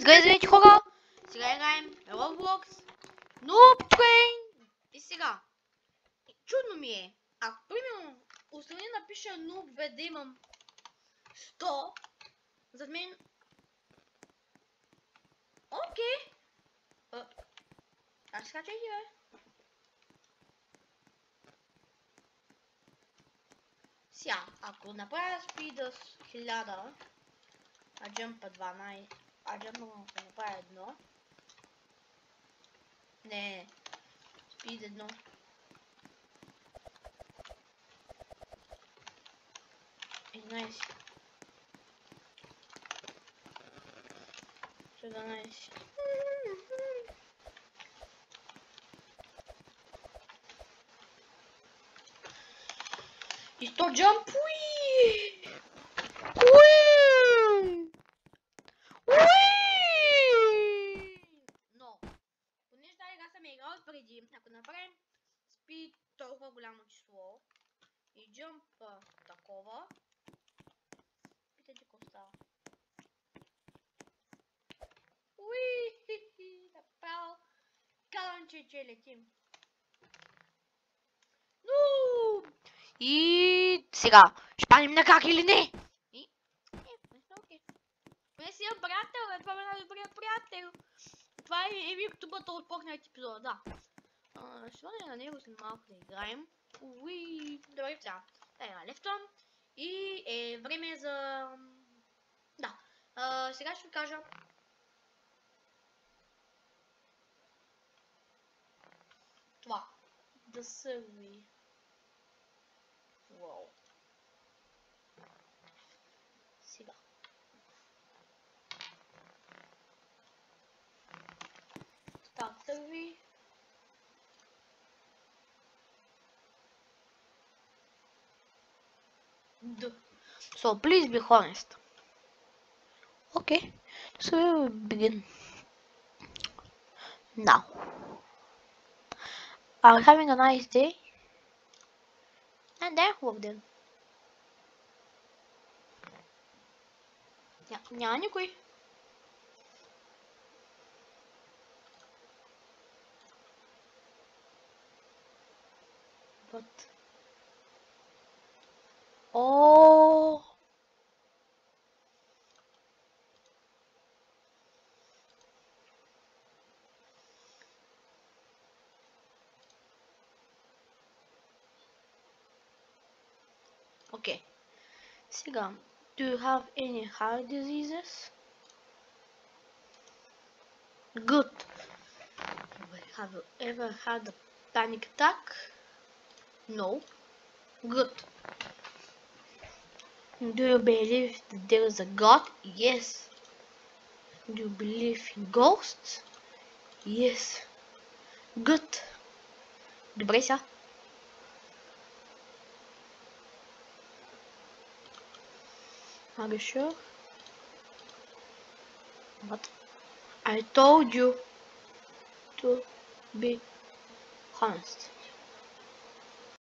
Сега, здравейте хора! Сега играем Roblox Noob Train. И сега, чудно ми е. Ако примерно отстрани напиша Noob V да имам 100, зад мен... Окей. Аз скачай ги, бе. Сега, ако направя спида с 1000, а джъмпа 12, а джъмпа ще направя 1. Не, спид 1. Nice. 17. И 100 джамп. Но, понеже тази игра съм играл преди, ако направим спид толкова голямо число и джамп такова, питайте какво става. Направо казвам, че летим. И сега, ще паднем на как или не? Окей. Не си имам приятел, това е най-добрият приятел. Това е YouTube-ата от по-хнат епизода, да. Ще бъде на него след малко да играем. Добре, сега. Сега лефтвам. И е време за... Да. Сега ще ви кажа... Това. Да се ви... Wow. Сега. Start survey. So please be honest. Okay, so we will begin now. Are you having a nice day? And then walk them. Няма никой. Вот. О. Okay. Сега, do you have any heart diseases? Good. Have you ever had a panic attack? No. Good. Do you believe that there is a God? Yes. Do you believe in ghosts? Yes. Good. Добре сега. Are you sure? What? I told you to be honest.